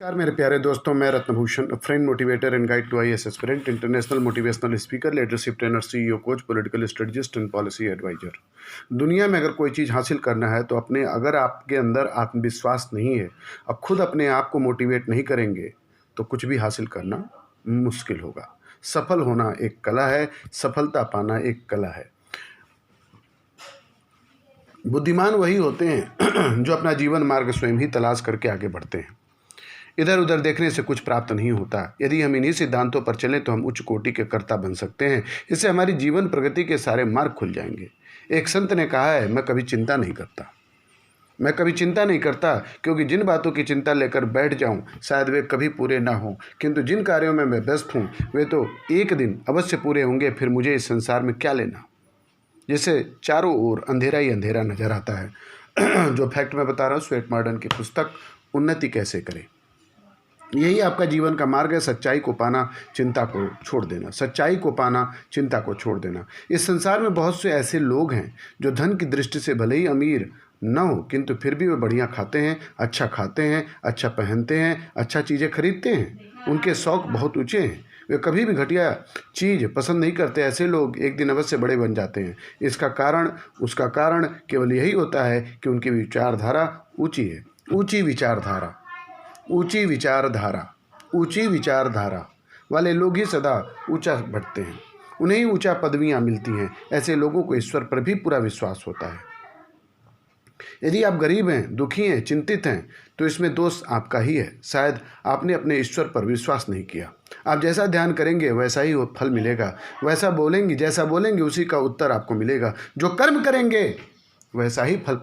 नमस्कार मेरे प्यारे दोस्तों, मैं Ratnabhushan, friend, motivator and guide to IAS aspirant, international motivational speaker, leadership trainer, CEO, coach, political strategist and policy adviser. दुनिया में अगर कोई चीज़ हासिल करना है तो अगर आपके अंदर आत्मविश्वास नहीं है और खुद अपने आप को मोटिवेट नहीं करेंगे तो कुछ भी हासिल करना मुश्किल होगा। सफल होना एक कला है, सफलता पाना एक कला है। बुद्धिमान वही होते हैं जो अपना जीवन मार्ग स्वयं ही तलाश करके आगे बढ़ते हैं। इधर उधर देखने से कुछ प्राप्त नहीं होता। यदि हम इन्हीं सिद्धांतों पर चलें तो हम उच्च कोटि के कर्ता बन सकते हैं। इससे हमारी जीवन प्रगति के सारे मार्ग खुल जाएंगे। एक संत ने कहा है, मैं कभी चिंता नहीं करता क्योंकि जिन बातों की चिंता लेकर बैठ जाऊं शायद वे कभी पूरे ना हों, किंतु जिन कार्यों में मैं व्यस्त हूं वे तो एक दिन अवश्य पूरे होंगे। फिर मुझे इस संसार में क्या लेना। जिसे चारों ओर अंधेरा ही अंधेरा नजर आता है। जो फैक्ट मैं बता रहा हूँ स्वेट मॉर्डन की पुस्तक उन्नति कैसे करें, यही आपका जीवन का मार्ग है। सच्चाई को पाना, चिंता को छोड़ देना। सच्चाई को पाना, चिंता को छोड़ देना। इस संसार में बहुत से ऐसे लोग हैं जो धन की दृष्टि से भले ही अमीर न हो किंतु फिर भी वे बढ़िया खाते हैं, अच्छा पहनते हैं, अच्छा चीज़ें खरीदते हैं। उनके शौक बहुत ऊंचे हैं। वे कभी भी घटिया चीज़ पसंद नहीं करते। ऐसे लोग एक दिन अवश्य बड़े बन जाते हैं। उसका कारण केवल यही होता है कि उनकी विचारधारा ऊँची है। ऊंची विचारधारा वाले लोग ही सदा ऊंचा बढ़ते हैं। उन्हें ही ऊंचा पदवियां मिलती हैं। ऐसे लोगों को ईश्वर पर भी पूरा विश्वास होता है। यदि आप गरीब हैं, दुखी हैं, चिंतित हैं तो इसमें दोष आपका ही है। शायद आपने अपने ईश्वर पर विश्वास नहीं किया। आप जैसा ध्यान करेंगे वैसा ही फल मिलेगा। जैसा बोलेंगे उसी का उत्तर आपको मिलेगा। जो कर्म करेंगे वैसा ही फल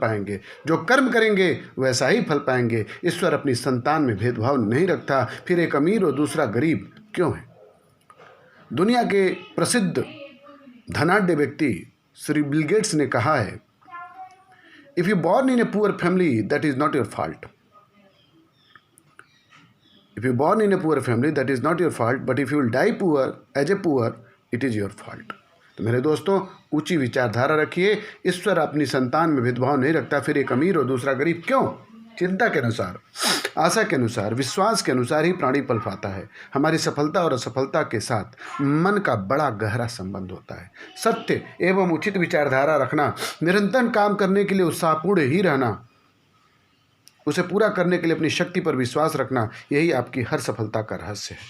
पाएंगे। ईश्वर अपनी संतान में भेदभाव नहीं रखता। फिर एक अमीर और दूसरा गरीब क्यों है। दुनिया के प्रसिद्ध धनाढ्य व्यक्ति श्री बिल गेट्स ने कहा है, if you born in a poor family that is not your fault. But if you will die as a poor it is your fault. तो मेरे दोस्तों, ऊंची विचारधारा रखिए। ईश्वर अपनी संतान में भेदभाव नहीं रखता। फिर एक अमीर और दूसरा गरीब क्यों। चिंता के अनुसार, आशा के अनुसार, विश्वास के अनुसार ही प्राणी पल पाता है। हमारी सफलता और असफलता के साथ मन का बड़ा गहरा संबंध होता है। सत्य एवं उचित विचारधारा रखना, निरंतर काम करने के लिए उत्साहपूर्ण ही रहना, उसे पूरा करने के लिए अपनी शक्ति पर विश्वास रखना, यही आपकी हर सफलता का रहस्य है।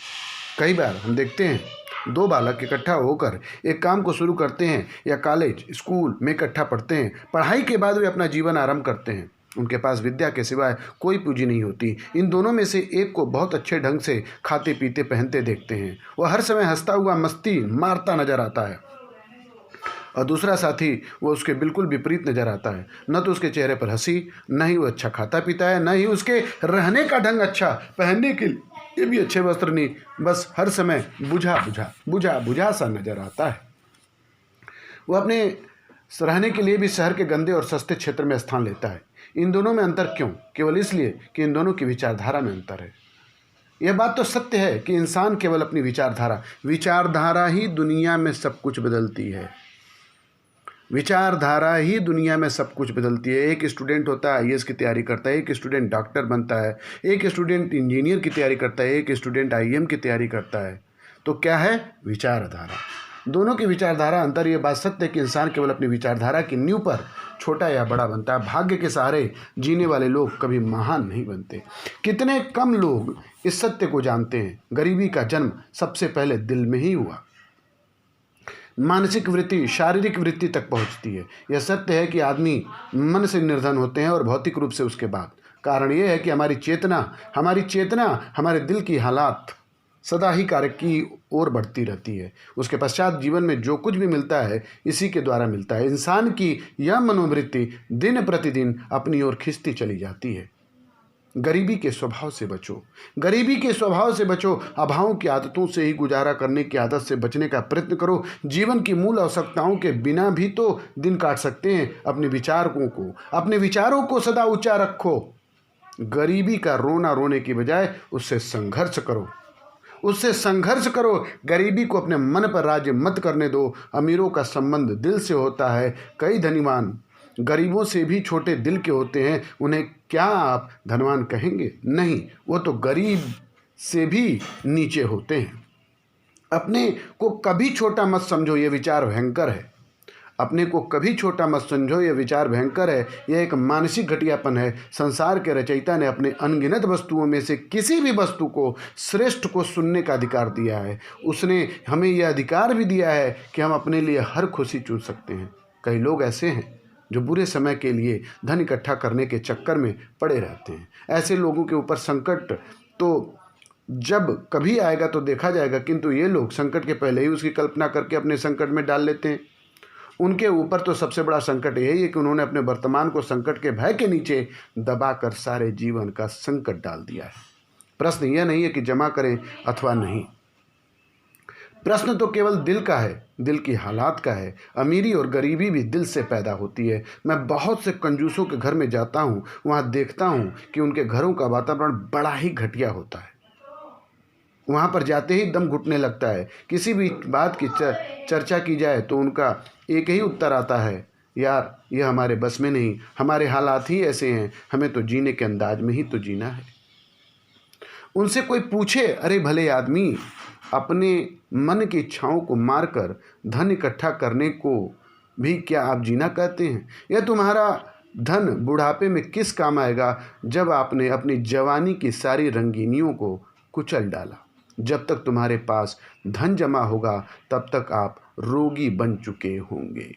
कई बार हम देखते हैं दो बालक इकट्ठा होकर एक काम को शुरू करते हैं या कॉलेज स्कूल में इकट्ठा पढ़ते हैं। पढ़ाई के बाद वे अपना जीवन आरंभ करते हैं। उनके पास विद्या के सिवाय कोई पूंजी नहीं होती। इन दोनों में से एक को बहुत अच्छे ढंग से खाते पीते पहनते देखते हैं। वह हर समय हंसता हुआ मस्ती मारता नजर आता है और दूसरा साथी वो उसके बिल्कुल विपरीत नजर आता है। न तो उसके चेहरे पर हंसी, न ही वो अच्छा खाता पीता है, न ही उसके रहने का ढंग अच्छा, पहनने के लिए भी अच्छे वस्त्र नहीं, बस हर समय बुझा सा नजर आता है। वो अपने रहने के लिए भी शहर के गंदे और सस्ते क्षेत्र में स्थान लेता है। इन दोनों में अंतर क्यों? केवल इसलिए कि इन दोनों की विचारधारा में अंतर है। यह बात तो सत्य है कि इंसान केवल अपनी विचारधारा ही दुनिया में सब कुछ बदलती है। एक स्टूडेंट होता है आईएएस की तैयारी करता है, एक स्टूडेंट डॉक्टर बनता है, एक स्टूडेंट इंजीनियर की तैयारी करता है, एक स्टूडेंट आईएएम की तैयारी करता है। तो क्या है? विचारधारा। दोनों की विचारधारा अंतर। यह बात सत्य है कि इंसान केवल अपनी विचारधारा की नींव पर छोटा या बड़ा बनता है। भाग्य के सहारे जीने वाले लोग कभी महान नहीं बनते। कितने कम लोग इस सत्य को जानते हैं। गरीबी का जन्म सबसे पहले दिल में ही हुआ। मानसिक वृत्ति शारीरिक वृत्ति तक पहुंचती है। यह सत्य है कि आदमी मन से निर्धन होते हैं और भौतिक रूप से उसके बाद। कारण यह है कि हमारी चेतना हमारे दिल की हालात सदा ही कार्य की ओर बढ़ती रहती है। उसके पश्चात जीवन में जो कुछ भी मिलता है इसी के द्वारा मिलता है। इंसान की यह मनोवृत्ति दिन प्रतिदिन अपनी ओर खिंचती चली जाती है। गरीबी के स्वभाव से बचो। अभावों की आदतों से ही गुजारा करने की आदत से बचने का प्रयत्न करो। जीवन की मूल आवश्यकताओं के बिना भी तो दिन काट सकते हैं। अपने विचारों को सदा ऊंचा रखो। गरीबी का रोना रोने की बजाय उससे संघर्ष करो। गरीबी को अपने मन पर राज्य मत करने दो। अमीरों का संबंध दिल से होता है। कई धनीवान गरीबों से भी छोटे दिल के होते हैं, उन्हें क्या आप धनवान कहेंगे? नहीं, वो तो गरीब से भी नीचे होते हैं। अपने को कभी छोटा मत समझो, ये विचार भयंकर है। अपने को कभी छोटा मत समझो, यह विचार भयंकर है। यह एक मानसिक घटियापन है। संसार के रचयिता ने अपने अनगिनत वस्तुओं में से किसी भी वस्तु को श्रेष्ठ को सुनने का अधिकार दिया है। उसने हमें यह अधिकार भी दिया है कि हम अपने लिए हर खुशी चुन सकते हैं। कई लोग ऐसे हैं जो बुरे समय के लिए धन इकट्ठा करने के चक्कर में पड़े रहते हैं। ऐसे लोगों के ऊपर संकट तो जब कभी आएगा तो देखा जाएगा, किंतु ये लोग संकट के पहले ही उसकी कल्पना करके अपने संकट में डाल लेते हैं। उनके ऊपर तो सबसे बड़ा संकट यही है कि उन्होंने अपने वर्तमान को संकट के भय के नीचे दबाकर सारे जीवन का संकट डाल दिया है। प्रश्न यह नहीं है कि जमा करें अथवा नहीं, प्रश्न तो केवल दिल का है, दिल की हालात का है। अमीरी और गरीबी भी दिल से पैदा होती है। मैं बहुत से कंजूसों के घर में जाता हूँ, वहाँ देखता हूँ कि उनके घरों का वातावरण बड़ा ही घटिया होता है। वहाँ पर जाते ही दम घुटने लगता है। किसी भी बात की चर्चा की जाए तो उनका एक ही उत्तर आता है, यार यह हमारे बस में नहीं, हमारे हालात ही ऐसे हैं, हमें तो जीने के अंदाज में ही तो जीना है। उनसे कोई पूछे, अरे भले आदमी, अपने मन की इच्छाओं को मारकर धन इकट्ठा करने को भी क्या आप जीना कहते हैं? यह तुम्हारा धन बुढ़ापे में किस काम आएगा, जब आपने अपनी जवानी की सारी रंगीनियों को कुचल डाला। जब तक तुम्हारे पास धन जमा होगा तब तक आप रोगी बन चुके होंगे।